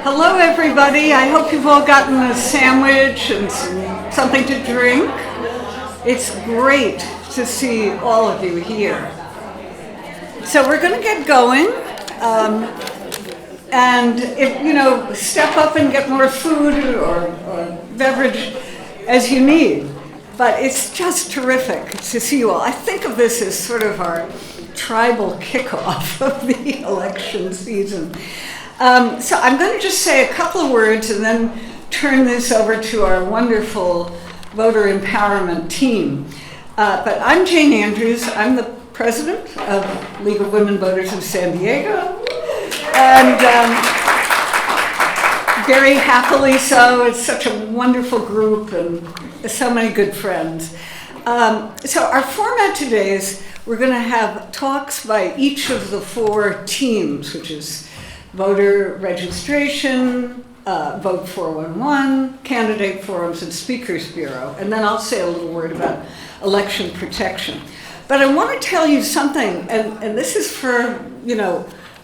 Hello, everybody. I hope you've all gotten a sandwich and something to drink. It's great to see all of you here. So we're going to get going. And if step up and get more food or beverage as you need. But it's just terrific to see you all. I think of this as sort of our tribal kickoff of the election season. So I'm going to just say a couple of words and then turn this over to our wonderful voter empowerment team. But I'm Jane Andrews. I'm the president of League of Women Voters of San Diego. And very happily so. It's such a wonderful group and so many good friends. So our format today is we're going to have talks by each of the four teams, which is voter registration, Vote 411, candidate forums, and Speakers Bureau. And then I'll say a little word about election protection. But I want to tell you something, and this is for,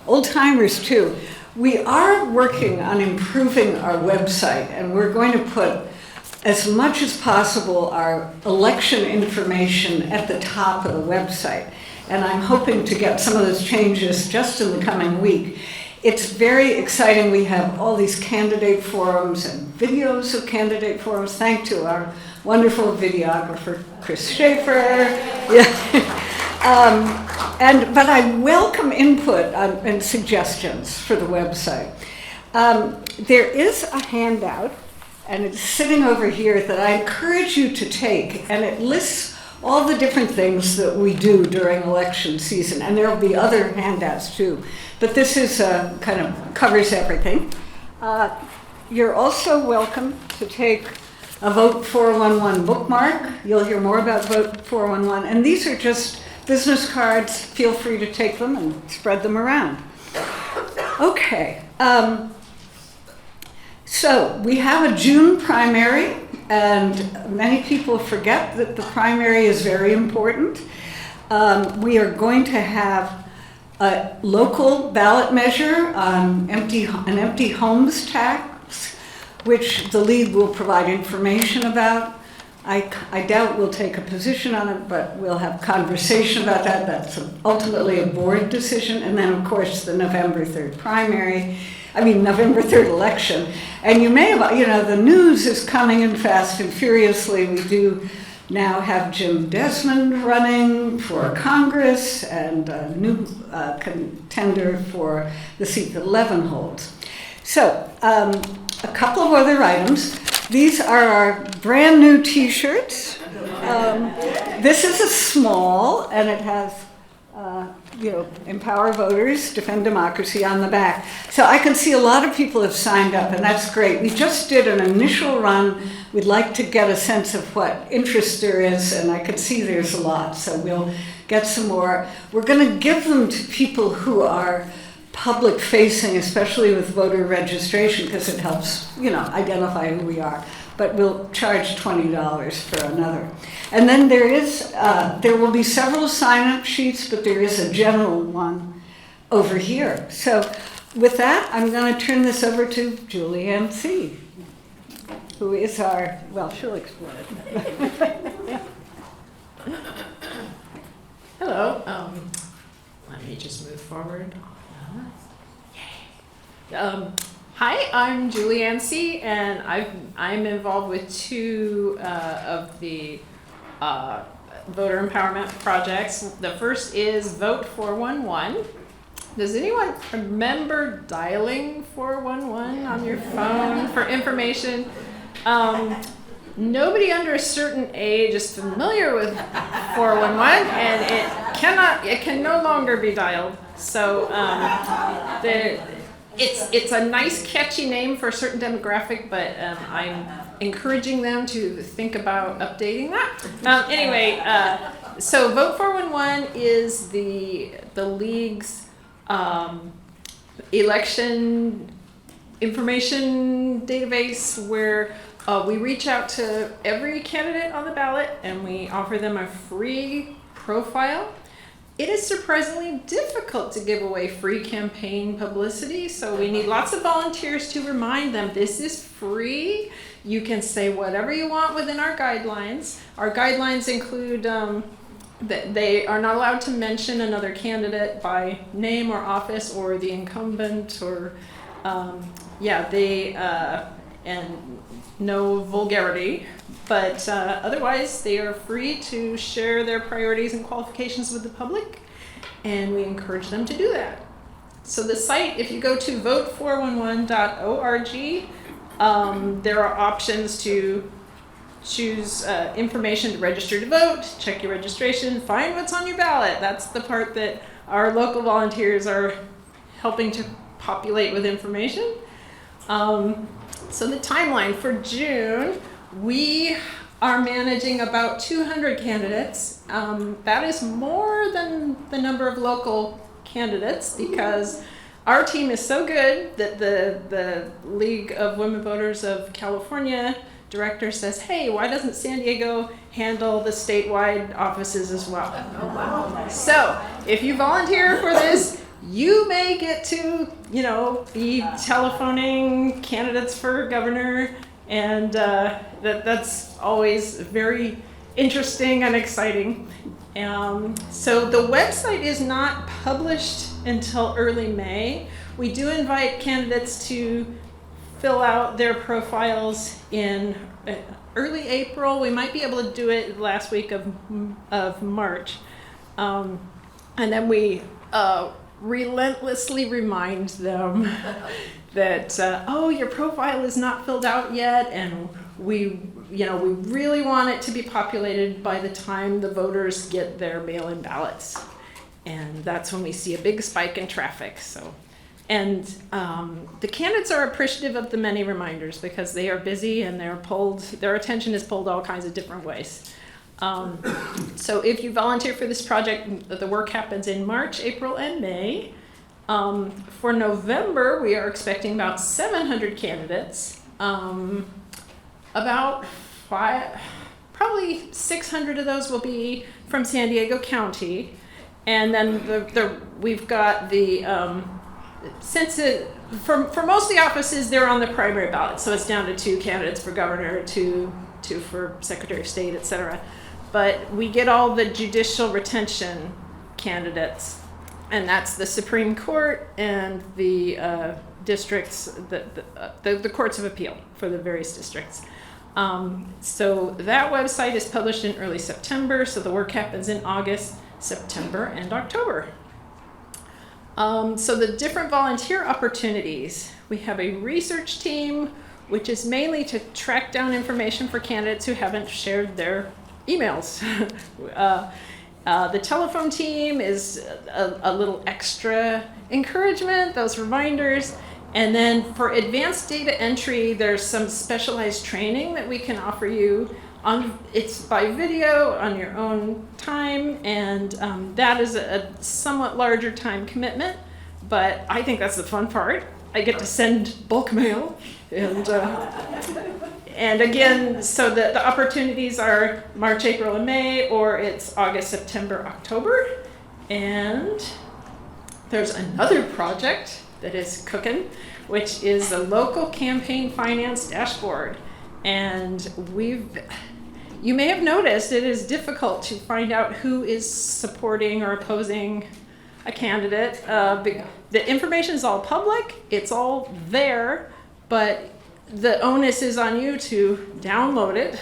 old timers too. We are working on improving our website, and we're going to put as much as possible our election information at the top of the website. And I'm hoping to get some of those changes just in the coming week. It's very exciting. We have all these candidate forums and videos of candidate forums, thanks to our wonderful videographer, Chris Schaefer. Yeah. But I welcome input and suggestions for the website. There is a handout, and it's sitting over here that I encourage you to take, and it lists all the different things that we do during election season, and there will be other handouts too. But this is kind of covers everything. You're also welcome to take a Vote 411 bookmark. You'll hear more about Vote 411, and these are just business cards. Feel free to take them and spread them around. Okay, so we have a June primary, and many people forget that the primary is very important. We are going to have a local ballot measure on an empty homes tax, which the League will provide information about. I doubt we'll take a position on it, but we'll have conversation about that. That's ultimately a board decision. And then, of course, the November 3rd election. And you may have, the news is coming in fast and furiously. We do now have Jim Desmond running for Congress and a new contender for the seat that Levin holds. So, a couple of other items. These are our brand new t-shirts. This is a small, and it has, empower voters, defend democracy on the back. So I can see a lot of people have signed up, and that's great. We just did an initial run. We'd like to get a sense of what interest there is, and I can see there's a lot, so we'll get some more. We're going to give them to people who are public facing, especially with voter registration, because it helps, identify who we are. But we'll charge $20 for another. And then there will be several sign-up sheets, but there is a general one over here. So with that, I'm going to turn this over to Julianne C., who is she'll explain it. Hello. Let me just move forward. Hi, I'm Julianne C., and I'm involved with two of the voter empowerment projects. The first is Vote 411. Does anyone remember dialing 411 on your phone for information? Nobody under a certain age is familiar with 411, and it can no longer be dialed. So it's a nice, catchy name for a certain demographic, but I'm encouraging them to think about updating that. So Vote 411 is the League's election information database where we reach out to every candidate on the ballot and we offer them a free profile. it is surprisingly difficult to give away free campaign publicity, so we need lots of volunteers to remind them this is free. You can say whatever you want within our guidelines. Our guidelines include that they are not allowed to mention another candidate by name or office or the incumbent or and no vulgarity. But otherwise, they are free to share their priorities and qualifications with the public, and we encourage them to do that. So the site, if you go to vote411.org, there are options to choose information to register to vote, check your registration, find what's on your ballot. That's the part that our local volunteers are helping to populate with information. So the timeline for June, we are managing about 200 candidates. That is more than the number of local candidates because our team is so good that the League of Women Voters of California director says, hey, why doesn't San Diego handle the statewide offices as well? Oh, wow. So if you volunteer for this, you may get to, be telephoning candidates for governor, and that's always very interesting and exciting. So the website is not published until early May. We do invite candidates to fill out their profiles in early April. We might be able to do it last week of March. And then we relentlessly remind them that, your profile is not filled out yet, and we really want it to be populated by the time the voters get their mail-in ballots. And that's when we see a big spike in traffic. And the candidates are appreciative of the many reminders because they are busy and their attention is pulled all kinds of different ways. So if you volunteer for this project, the work happens in March, April, and May. For November, we are expecting about 700 candidates. Probably 600 of those will be from San Diego County. And then we've got for most of the offices, they're on the primary ballot. So it's down to 2 candidates for governor, two for secretary of state, et cetera. But we get all the judicial retention candidates, and that's the Supreme Court and the districts, the courts of appeal for the various districts. So that website is published in early September, so the work happens in August, September, and October. So the different volunteer opportunities, we have a research team, which is mainly to track down information for candidates who haven't shared their emails. The telephone team is a little extra encouragement, those reminders. And then for advanced data entry, there's some specialized training that we can offer you. It's by video on your own time, and that is a somewhat larger time commitment, but I think that's the fun part. I get to send bulk mail, and again, so the opportunities are March, April, and May, or it's August, September, October. And there's another project that is cooking, which is the local campaign finance dashboard. And you may have noticed it is difficult to find out who is supporting or opposing a candidate. The information is all public, it's all there, but the onus is on you to download it,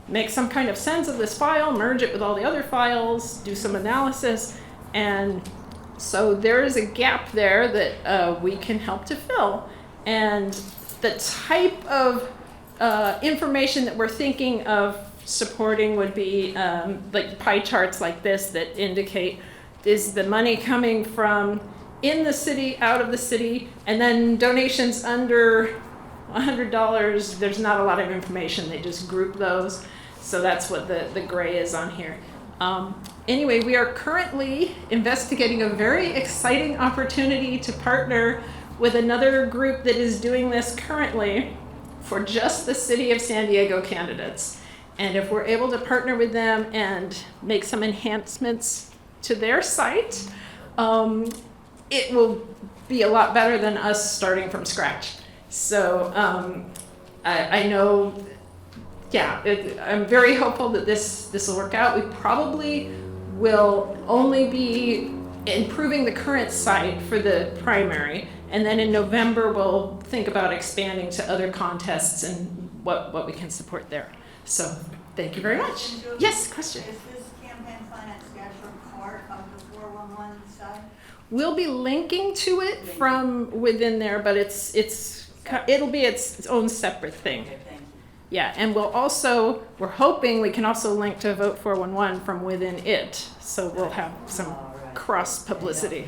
make some kind of sense of this file, merge it with all the other files, do some analysis, and so there is a gap there that we can help to fill. And the type of information that we're thinking of supporting would be like pie charts like this that indicate, is the money coming from in the city, out of the city, and then donations under $100, there's not a lot of information. They just group those. So that's what the gray is on here. Anyway, we are currently investigating a very exciting opportunity to partner with another group that is doing this currently for just the City of San Diego candidates. And if we're able to partner with them and make some enhancements to their site, it will be a lot better than us starting from scratch. So I know, yeah, I'm very hopeful that this will work out. We probably will only be improving the current site for the primary, and then in November we'll think about expanding to other contests and what we can support there. So thank you very much. Yes, question. Is this campaign finance the actual part of the 411 side? We'll be linking to it from within there, but it'll be its own separate thing. Okay, thank you. Yeah, and we're hoping we can also link to Vote 411 from within it, so we'll have some cross publicity.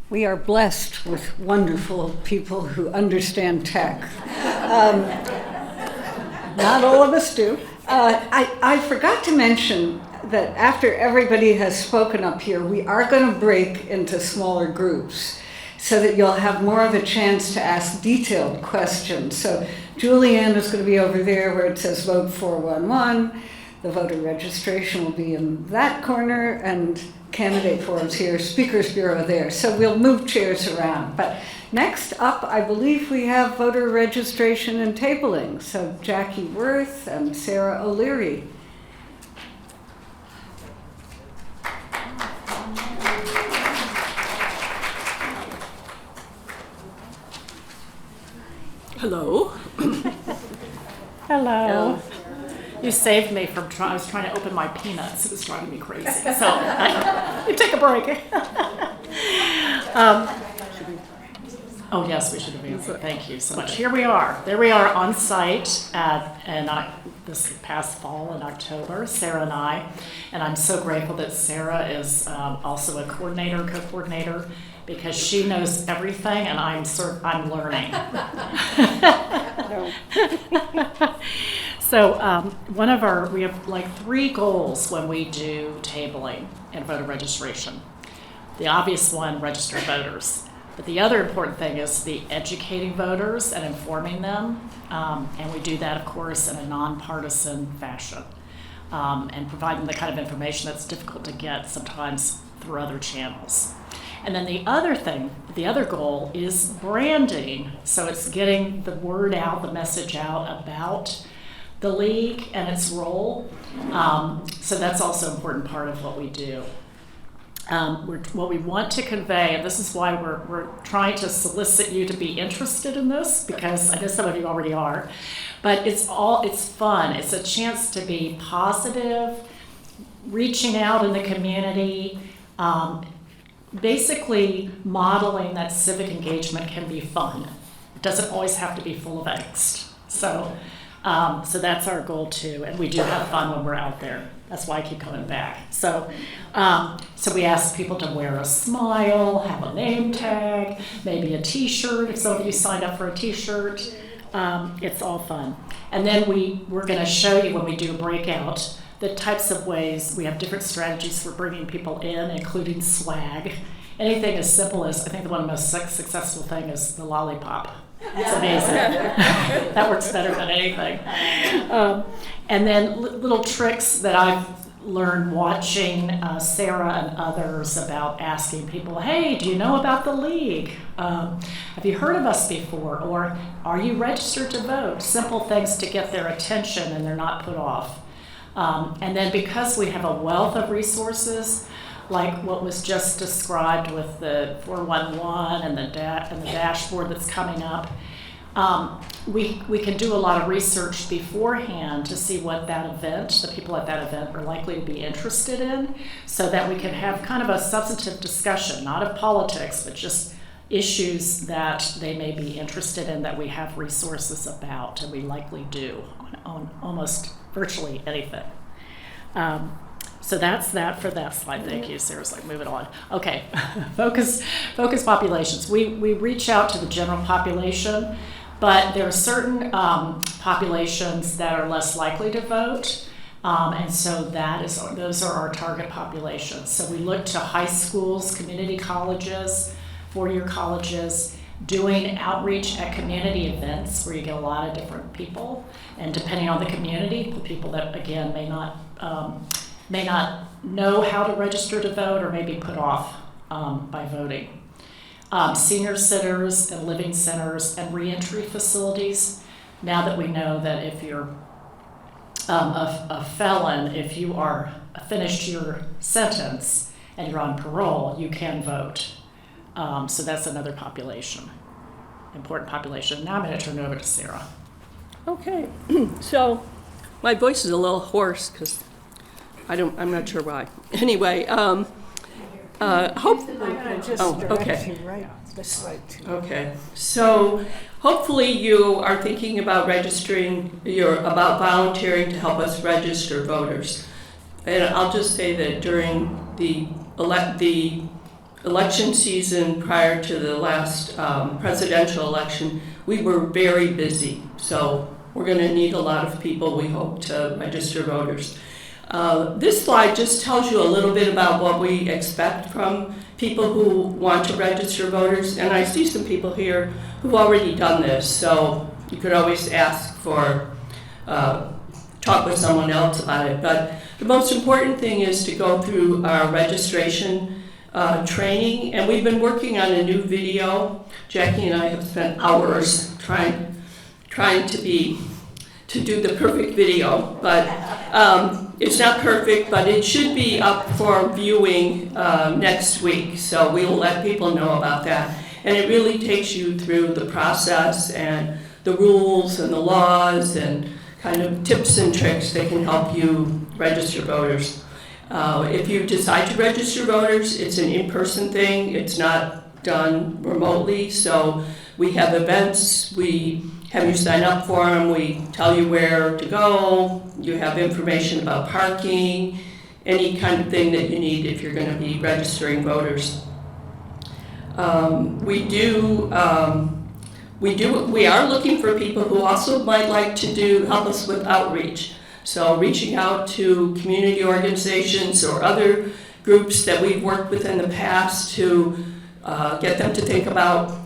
We are blessed with wonderful people who understand tech. Not all of us do. I forgot to mention that after everybody has spoken up here, we are going to break into smaller groups so that you'll have more of a chance to ask detailed questions. So Julianne is going to be over there where it says Vote 411. The voter registration will be in that corner, and candidate forums here, speakers bureau there. So we'll move chairs around. But next up, I believe we have voter registration and tabling. So Jackie Worth and Sarah O'Leary. Hello. Hello. You saved me from I was trying to open my peanuts. It was driving me crazy. So you take a break. Oh yes, we should have answered. Thank you so much. Here we are. There we are on site this past fall in October, Sarah and I. And I'm so grateful that Sarah is also a co-coordinator, because she knows everything and I'm learning. So we have like 3 goals when we do tabling and voter registration. The obvious one, register voters. But the other important thing is the educating voters and informing them. And we do that, of course, in a nonpartisan fashion. And providing the kind of information that's difficult to get sometimes through other channels. And then the other goal is branding. So it's getting the word out, the message out about the league and its role. So that's also an important part of what we do. What we want to convey, and this is why we're trying to solicit you to be interested in this, because I know some of you already are, but it's fun. It's a chance to be positive, reaching out in the community, basically modeling that civic engagement can be fun. It doesn't always have to be full of angst. So that's our goal too, and we do have fun when we're out there. That's why I keep coming back. So we ask people to wear a smile, have a name tag, maybe a T-shirt. If some of you signed up for a T-shirt, it's all fun. And then we're going to show you when we do a breakout the types of ways we have different strategies for bringing people in, including swag. Anything as simple as, I think the one of the most successful thing is the lollipop. It's amazing. That works better than anything. And then little tricks that I've learned watching Sarah and others about asking people, hey, do you know about the league? Have you heard of us before? Or are you registered to vote? Simple things to get their attention and they're not put off. And then because we have a wealth of resources, like what was just described with the 411 and the dashboard that's coming up, we can do a lot of research beforehand to see what the people at that event are likely to be interested in, so that we can have kind of a substantive discussion, not of politics, but just issues that they may be interested in that we have resources about, and we likely do on almost virtually anything. So that's that for that slide. Thank you. Sarah's like, move it on. Okay, focus populations. We reach out to the general population, but there are certain populations that are less likely to vote, and so those are our target populations. So we look to high schools, community colleges, four-year colleges, doing outreach at community events where you get a lot of different people, and depending on the community, the people that again may not may not know how to register to vote or may be put off by voting. Senior centers and living centers and reentry facilities. Now that we know that if you're a felon, if you are finished your sentence and you're on parole, you can vote. So that's another population, important population. Now I'm going to turn it over to Sarah. Okay, so my voice is a little hoarse because I'm not sure why. Anyway, I'm gonna just direct okay. you right this way too. Okay, so hopefully you are thinking about about volunteering to help us register voters. And I'll just say that during the election season prior to the last presidential election, we were very busy. So we're going to need a lot of people, we hope, to register voters. This slide just tells you a little bit about what we expect from people who want to register voters. And I see some people here who've already done this, so you could always ask for, talk with someone else about it. But the most important thing is to go through our registration training. And we've been working on a new video. Jackie and I have spent hours trying to do the perfect video, but it's not perfect, but it should be up for viewing next week, so we will let people know about that. And it really takes you through the process and the rules and the laws and kind of tips and tricks that can help you register voters. If you decide to register voters, it's an in-person thing. It's not done remotely, so we have events. We have you sign up for them. We tell you where to go. You have information about parking, any kind of thing that you need if you're going to be registering voters. We are looking for people who also might like to help us with outreach. So reaching out to community organizations or other groups that we've worked with in the past to get them to think about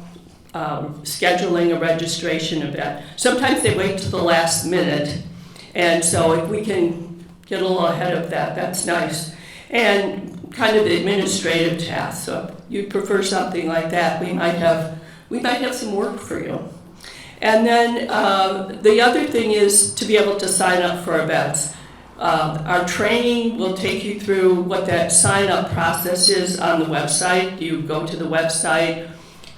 scheduling a registration event. Sometimes they wait to the last minute, and so if we can get a little ahead of that, that's nice. And kind of the administrative tasks, so if you prefer something like that, we might have some work for you. And then the other thing is to be able to sign up for events. Our training will take you through what that sign-up process is on the website. You go to the website,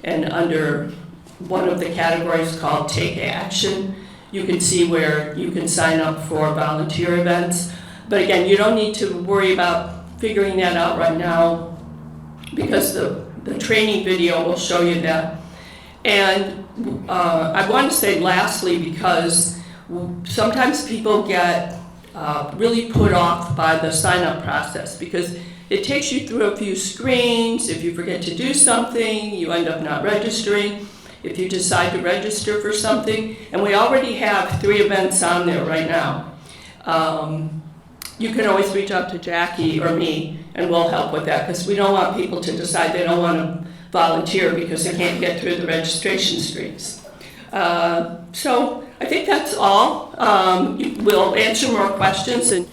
and under one of the categories called Take Action, you can see where you can sign up for volunteer events. But again, you don't need to worry about figuring that out right now because the training video will show you that. And I want to say lastly, because sometimes people get really put off by the sign-up process because it takes you through a few screens. If you forget to do something, you end up not registering. If you decide to register for something, and we already have 3 events on there right now. You can always reach out to Jackie or me, and we'll help with that, because we don't want people to decide they don't want to volunteer because they can't get through the registration screens. So I think that's all. We'll answer more questions and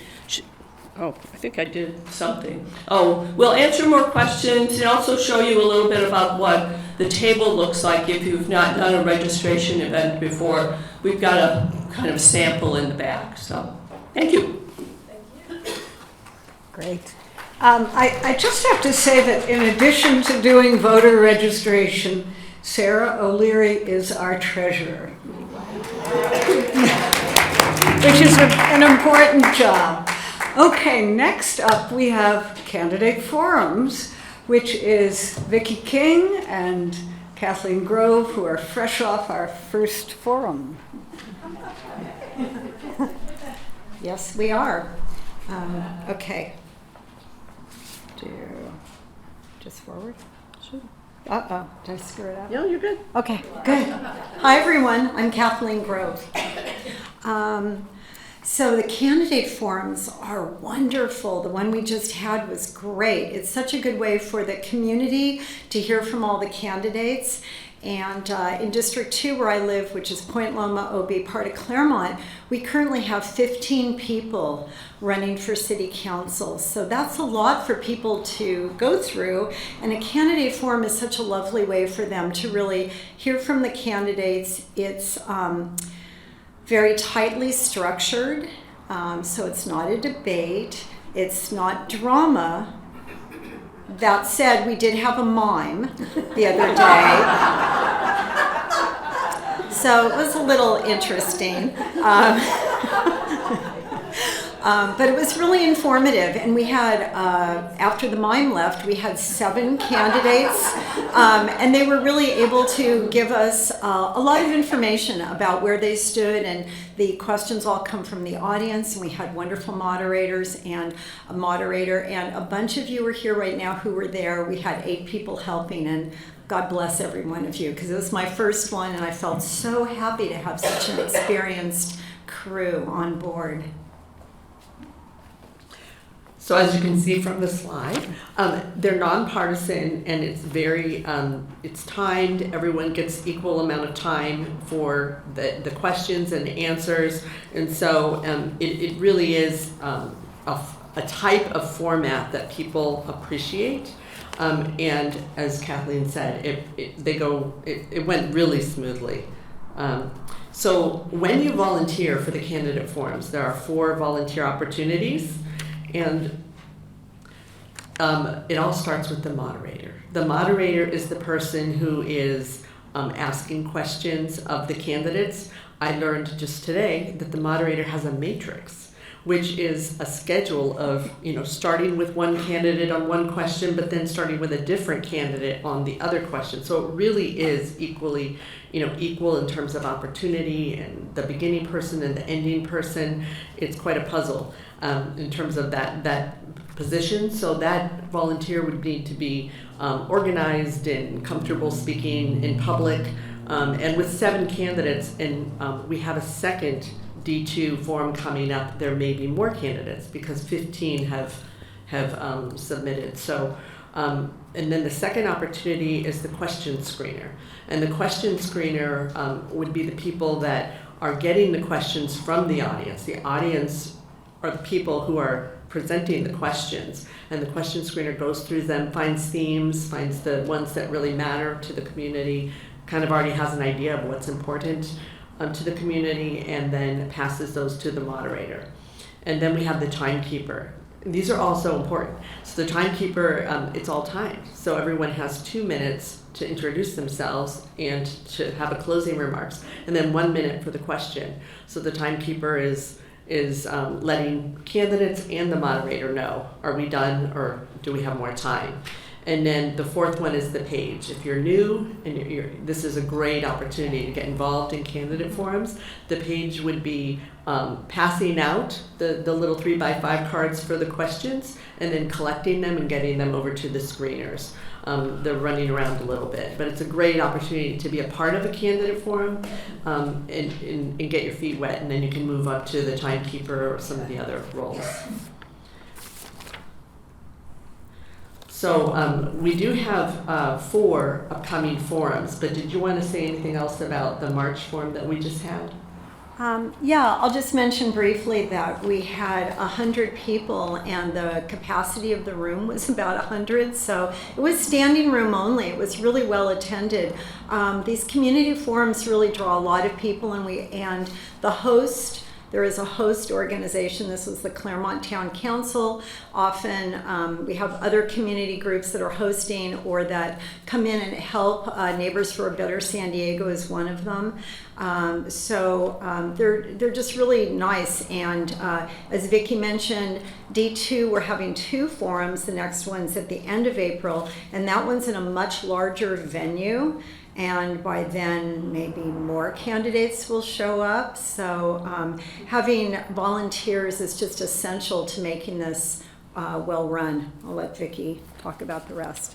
I think I did something. We'll answer more questions and also show you a little bit about what the table looks like if you've not done a registration event before. We've got a kind of sample in the back. So, thank you. Great. I just have to say that in addition to doing voter registration, Sarah O'Leary is our treasurer, which is an important job. Okay, next up we have candidate forums, which is Vicki King and Kathleen Grove, who are fresh off our first forum. Yes, we are. Okay. Just forward? Sure. Uh-oh, did I screw it up? No, you're good. Okay, good. Hi, everyone. I'm Kathleen Grove. So the candidate forums are wonderful. The one we just had was great. It's such a good way for the community to hear from all the candidates. And in District 2 where I live, which is Point Loma, OB, part of Claremont, we currently have 15 people running for city council. So that's a lot for people to go through. And a candidate forum is such a lovely way for them to really hear from the candidates. It's very tightly structured, so it's not a debate. It's not drama. That said, we did have a mime the other day. So it was a little interesting. But it was really informative, and we had, after the mime left, we had 7 candidates, and they were really able to give us a lot of information about where they stood, and the questions all come from the audience, and we had wonderful moderators and a moderator, and a bunch of you are here right now who were there. We had 8 people helping, and God bless every one of you, because it was my first one, and I felt so happy to have such an experienced crew on board. So as you can see from the slide, they're nonpartisan, and it's very, it's timed. Everyone gets equal amount of time for the questions and answers. And so it really is a type of format that people appreciate. And as Kathleen said, it went really smoothly. So when you volunteer for the candidate forums, there are 4 volunteer opportunities. And it all starts with the moderator. The moderator is the person who is asking questions of the candidates. I learned just today that the moderator has a matrix, which is a schedule of, starting with one candidate on one question, but then starting with a different candidate on the other question. So it really is equally, equal in terms of opportunity, and the beginning person and the ending person. It's quite a puzzle in terms of that position. So that volunteer would need to be organized and comfortable speaking in public. And with 7 candidates, and we have a second D2 forum coming up, there may be more candidates because 15 have submitted. So, and then the second opportunity is the question screener. And the question screener would be the people that are getting the questions from the audience. The audience are the people who are presenting the questions, and the question screener goes through them, finds themes, finds the ones that really matter to the community, kind of already has an idea of what's important to the community, and then passes those to the moderator. And then we have the timekeeper. These are also important. So the timekeeper, it's all timed. So everyone has 2 minutes to introduce themselves and to have a closing remarks, and then 1 minute for the question. So the timekeeper is letting candidates and the moderator know, are we done or do we have more time? And then the 4th one is the page. If you're new and this is a great opportunity to get involved in candidate forums. The page would be passing out the little 3x5 cards for the questions, and then collecting them and getting them over to the screeners. They're running around a little bit, but it's a great opportunity to be a part of a candidate forum and get your feet wet, and then you can move up to the timekeeper or some of the other roles. So we do have 4 upcoming forums, but did you want to say anything else about the March forum that we just had? Yeah, I'll just mention briefly that we had 100 people, and the capacity of the room was about 100, so it was standing room only. It was really well attended. These community forums really draw a lot of people, and the host. There is a host organization. This is the Claremont Town Council. Often we have other community groups that are hosting or that come in and help. Neighbors for a Better San Diego is one of them. They're just really nice. And as Vicki mentioned, D2, we're having 2 forums. The next one's at the end of April, and that one's in a much larger venue. And by then, maybe more candidates will show up. So having volunteers is just essential to making this well run. I'll let Vicki talk about the rest.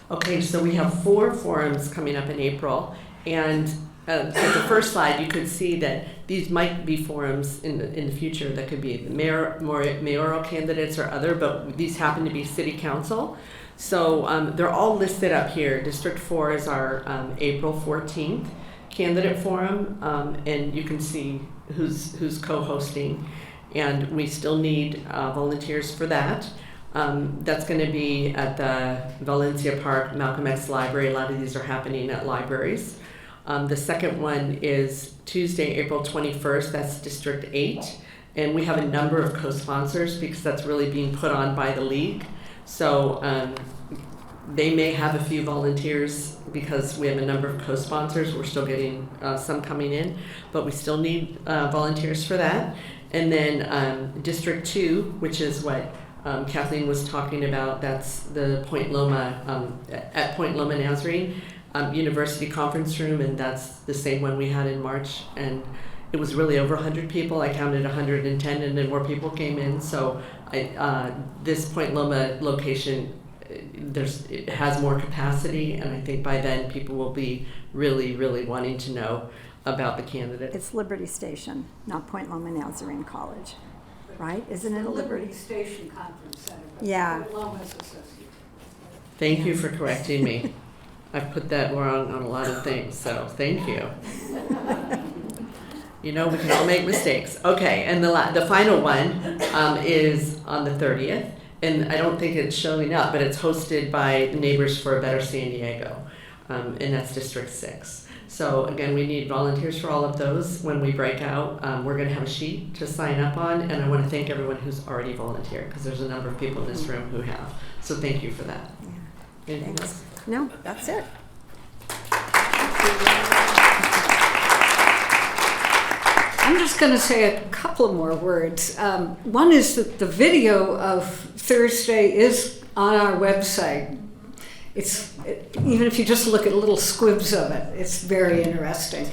Okay, so we have 4 forums coming up in April, And so the first slide, you could see that these might be forums in the future that could be mayoral candidates or other, but these happen to be city council. So they're all listed up here. District 4 is our April 14th candidate forum, and you can see who's co-hosting. And we still need volunteers for that. That's going to be at the Valencia Park, Malcolm X Library. A lot of these are happening at libraries. The second one is Tuesday, April 21st. That's District 8. And we have a number of co-sponsors because that's really being put on by the league. So they may have a few volunteers because we have a number of co-sponsors. We're still getting some coming in, but we still need volunteers for that. And then District 2, which is what Kathleen was talking about, that's the Point Loma, at Point Loma Nazarene University Conference Room, and that's the same one we had in March. And it was really over 100 people. I counted 110, and then more people came in. So this Point Loma location, it has more capacity, and I think by then people will be really, really wanting to know about the candidate. It's Liberty Station, not Point Loma Nazarene College, right? Isn't it a Liberty Liberty? Station Conference Center. Yeah. Lomas Associates. Thank you for correcting me. I've put that wrong on a lot of things, so thank you. You know, we can all make mistakes. Okay, and the final one is on the 30th, and I don't think it's showing up, but it's hosted by Neighbors for a Better San Diego, and that's District 6. So again, we need volunteers for all of those. When we break out, we're going to have a sheet to sign up on, and I want to thank everyone who's already volunteered, because there's a number of people in this room who have. So thank you for that. Yeah. Anything Thanks. else? No, that's it. I'm just going to say a couple more words. One is that the video of Thursday is on our website. Even if you just look at little squibs of it, it's very interesting.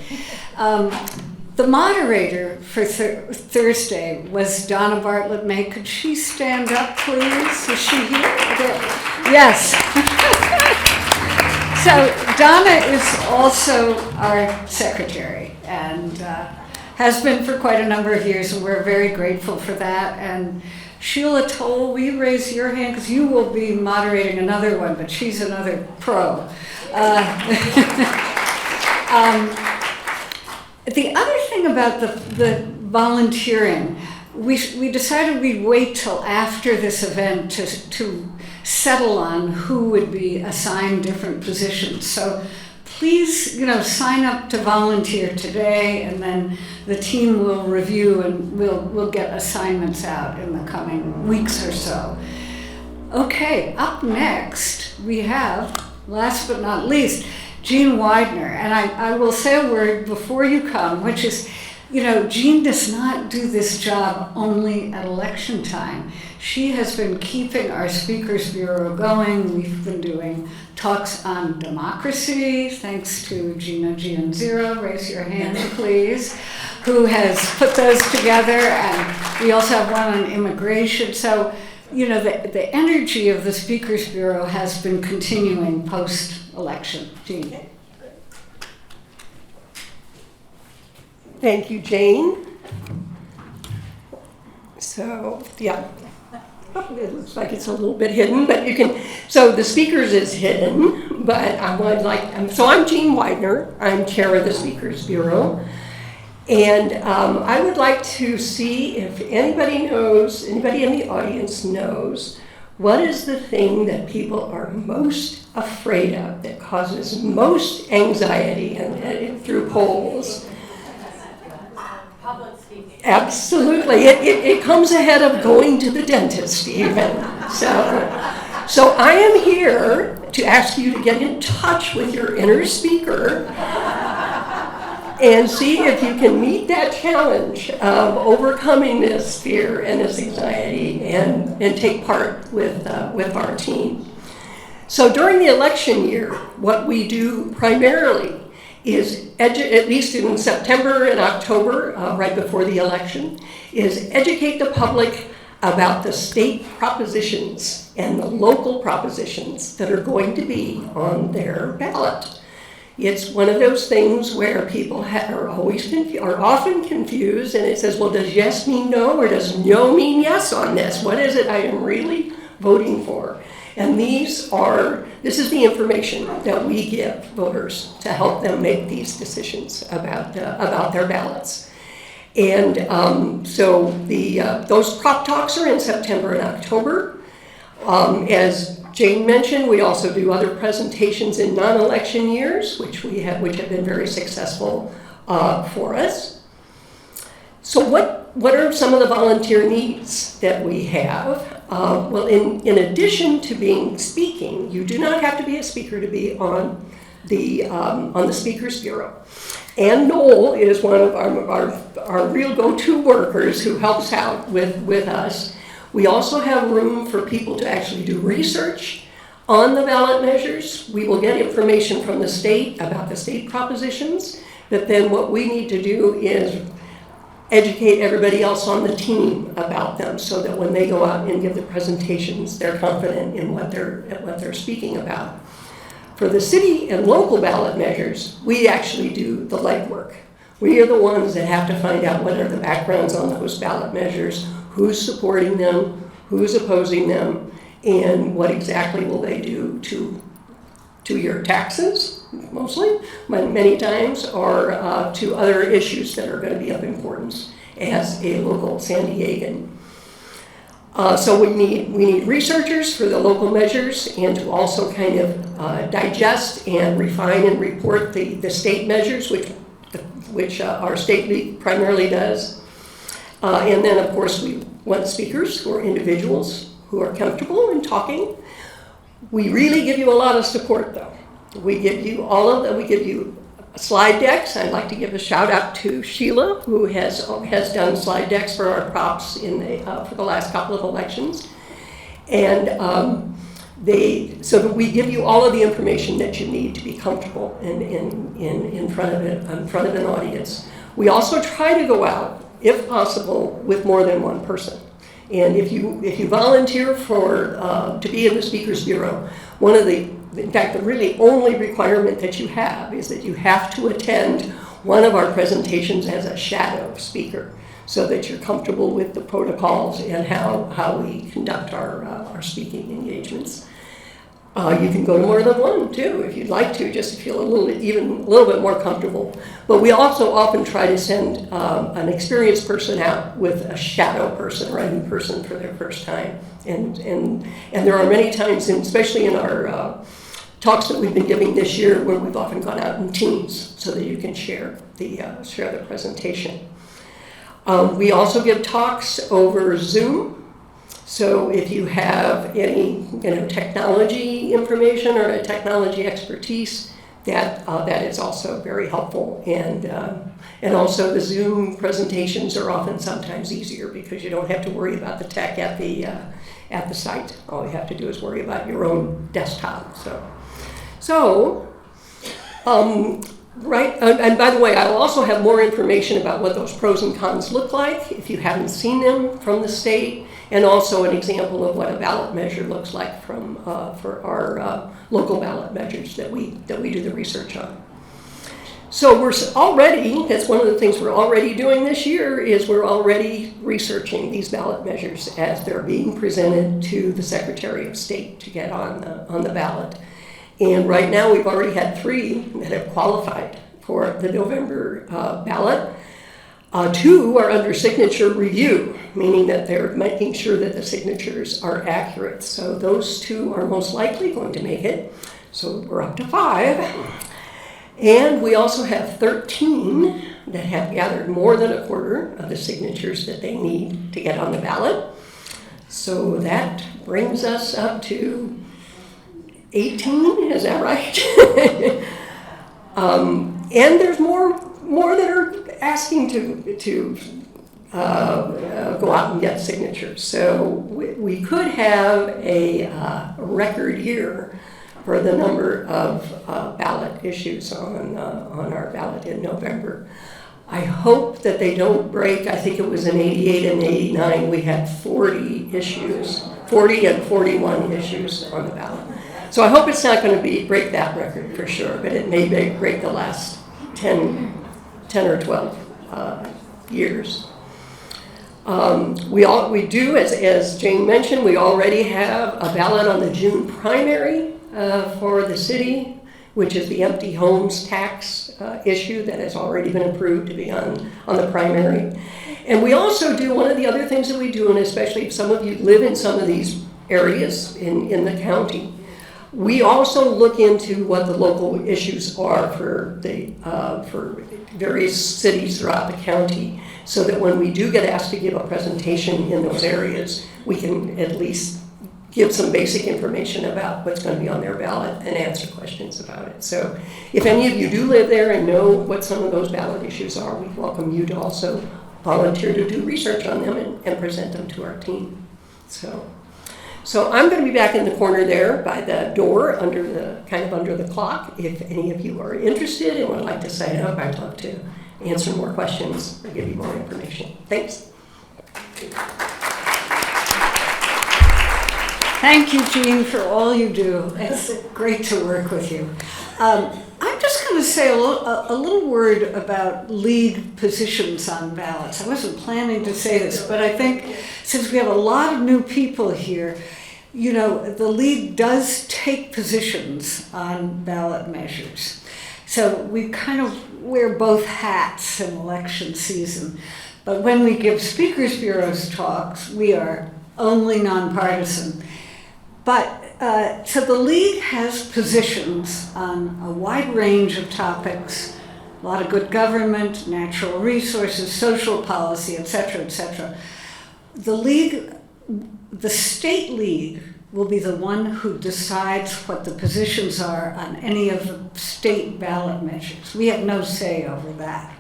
The moderator for Thursday was Donna Bartlett May. Could she stand up, please? Is she here? Yes. So Donna is also our secretary and has been for quite a number of years, and we're very grateful for that. And Sheila Toll, will you raise your hand? Because you will be moderating another one, but she's another pro. The other thing about the volunteering, we decided we'd wait till after this event to settle on who would be assigned different positions. So please, sign up to volunteer today, and then the team will review and we'll get assignments out in the coming weeks or so. Okay, up next we have, last but not least, Jean Widener. And I will say a word before you come, which is, Jean does not do this job only at election time. She has been keeping our Speakers Bureau going. We've been doing talks on democracy, thanks to Gina Gianzero, raise your hand please, who has put those together. And we also have one on immigration. So, the energy of the Speakers Bureau has been continuing post-election. Jean. Thank you, Jane. So, yeah. It looks like it's a little bit hidden, but you can, so the speakers is hidden, but I would like, so I'm Jean Widener. I'm chair of the Speakers Bureau. And I would like to see if anybody in the audience knows, what is the thing that people are most afraid of, that causes most anxiety through polls? Public speaking. Absolutely. It comes ahead of going to the dentist even. So I am here to ask you to get in touch with your inner speaker and see if you can meet that challenge of overcoming this fear and this anxiety and take part with our team. So during the election year, what we do primarily is, at least in September and October, right before the election, is educate the public about the state propositions and the local propositions that are going to be on their ballot. It's one of those things where people are often confused, and it says, well, does yes mean no, or does no mean yes on this? What is it I am really voting for? And this is the information that we give voters to help them make these decisions about their ballots. And so those prop talks are in September and October. As Jane mentioned, we also do other presentations in non-election years, which have been very successful for us. So what are some of the volunteer needs that we have? Well, in addition to speaking, you do not have to be a speaker to be on the Speakers Bureau. Ann Knoll is one of our real go-to workers who helps out with us. We also have room for people to actually do research on the ballot measures. We will get information from the state about the state propositions, but then what we need to do is educate everybody else on the team about them so that when they go out and give the presentations, they're confident in what they're speaking about. For the city and local ballot measures, we actually do the legwork. We are the ones that have to find out what are the backgrounds on those ballot measures, who's supporting them, who's opposing them, and what exactly will they do to your taxes, mostly, many times, or to other issues that are going to be of importance as a local San Diegan. So we need researchers for the local measures and to also kind of digest and refine and report the state measures, which our state league primarily does. And then, of course, we want speakers who are individuals who are comfortable in talking. We really give you a lot of support, though. We give you we give you slide decks. I'd like to give a shout out to Sheila, who has done slide decks for our props for the last couple of elections. And so that we give you all of the information that you need to be comfortable in front of an audience. We also try to go out, if possible, with more than one person. And if you volunteer to be in the Speakers Bureau, in fact, the really only requirement that you have is that you have to attend one of our presentations as a shadow speaker, so that you're comfortable with the protocols and how we conduct our speaking engagements. You can go to more than one too, if you'd like to, just to feel a little bit more comfortable. But we also often try to send an experienced person out with a shadow person or a new person for their first time. And there are many times, especially in our talks that we've been giving this year, where we've often gone out in teams so that you can share the presentation. We also give talks over Zoom. So if you have any technology information or a technology expertise, that is also very helpful. And also the Zoom presentations are sometimes easier because you don't have to worry about the tech at the site. All you have to do is worry about your own desktop. Right, and by the way, I'll also have more information about what those pros and cons look like if you haven't seen them from the state, and also an example of what a ballot measure looks like for our local ballot measures that we do the research on. So that's one of the things we're already doing this year, is we're already researching these ballot measures as they're being presented to the Secretary of State to get on the ballot. And right now, we've already had 3 that have qualified for the November ballot. 2 are under signature review, meaning that they're making sure that the signatures are accurate. So those 2 are most likely going to make it. So we're up to 5. And we also have 13 that have gathered more than a quarter of the signatures that they need to get on the ballot. So that brings us up to 18, is that right? And there's more that are asking to go out and get signatures. So we could have a record year for the number of ballot issues on our ballot in November. I hope that they don't break. I think it was in 88 and 89 we had 40 and 41 issues on the ballot. So I hope it's not going to break that record for sure, but it may break the last 10 or 12 years. We do, as Jane mentioned, we already have a ballot on the June primary for the city, which is the empty homes tax issue that has already been approved to be on the primary. And we also do, one of the other things that we do, and especially if some of you live in some of these areas in the county, we also look into what the local issues are for various cities throughout the county, so that when we do get asked to give a presentation in those areas, we can at least give some basic information about what's going to be on their ballot and answer questions about it. So if any of you do live there and know what some of those ballot issues are, we welcome you to also volunteer to do research on them and present them to our team. So I'm going to be back in the corner there by the door, under the clock. If any of you are interested and would like to sign up, I'd love to answer more questions or give you more information. Thanks. Thank you, Jean, for all you do. It's great to work with you. I'm just going to say a little word about league positions on ballots. I wasn't planning to say this, but I think since we have a lot of new people here, you know, the league does take positions on ballot measures. So we kind of wear both hats in election season. But when we give speakers bureaus talks, we are only nonpartisan. But so the league has positions on a wide range of topics, a lot of good government, natural resources, social policy, et cetera, the state league will be the one who decides what the positions are on any of the state ballot measures. We have no say over that.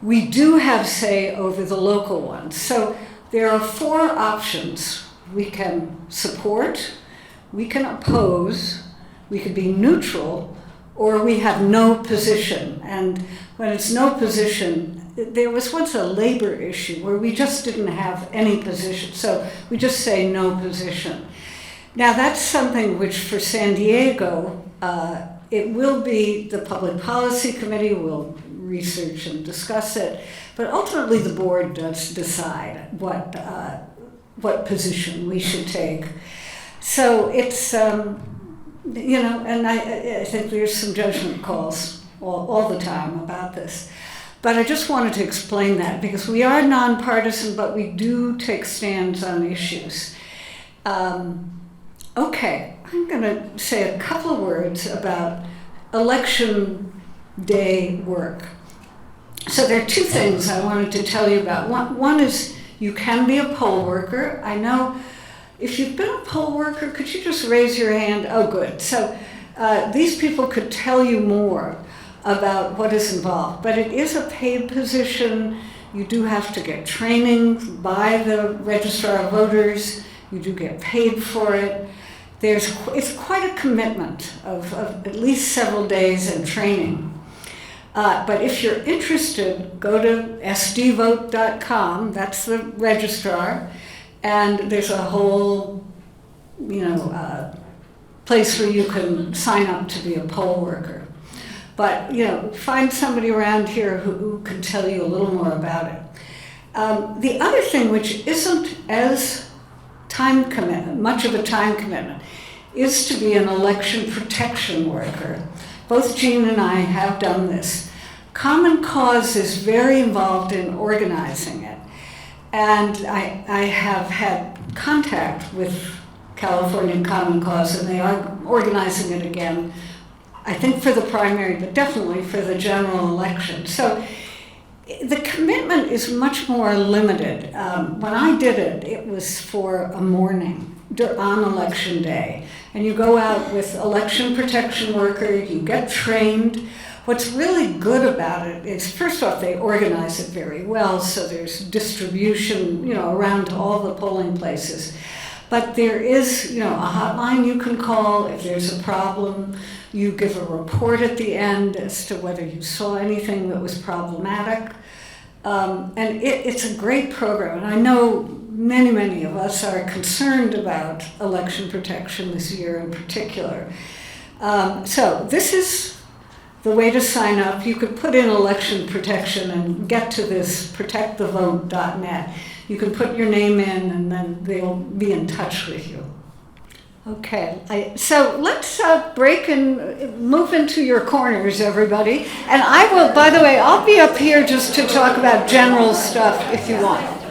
We do have say over the local ones. So there are 4 options. We can support, we can oppose, we could be neutral, or we have no position. And when it's no position, there was once a labor issue where we just didn't have any position. So we just say no position. Now that's something which for San Diego, it will be the Public Policy Committee will research and discuss it, but ultimately the board does decide what position we should take. So it's, you know, and I think there's some judgment calls all the time about this. But I just wanted to explain that because we are nonpartisan, but we do take stands on issues. Okay, I'm going to say a couple of words about election day work. So there are 2 things I wanted to tell you about. One is you can be a poll worker. I know if you've been a poll worker, could you just raise your hand? Oh, good. So these people could tell you more about what is involved. But it is a paid position. You do have to get training by the registrar of voters. You do get paid for it. It's quite a commitment of at least several days in training. But if you're interested, go to sdvote.com. That's the registrar. And there's a whole, place where you can sign up to be a poll worker. But, find somebody around here who can tell you a little more about it. The other thing, which isn't as much of a time commitment, is to be an election protection worker. Both Jean and I have done this. Common Cause is very involved in organizing it. And I have had contact with California Common Cause, and they are organizing it again, I think for the primary, but definitely for the general election. So the commitment is much more limited. When I did it, it was for a morning on election day. And you go out with election protection worker, you get trained. What's really good about it is, first off, they organize it very well, so there's distribution, around all the polling places. But there is, a hotline you can call if there's a problem. You give a report at the end as to whether you saw anything that was problematic. And it's a great program. And I know many of us are concerned about election protection this year in particular. So this is the way to sign up. You could put in election protection and get to this protectthevote.net. You can put your name in and then they'll be in touch with you. Okay, so let's break and move into your corners, everybody. And I will, by the way, I'll be up here just to talk about general stuff if you want.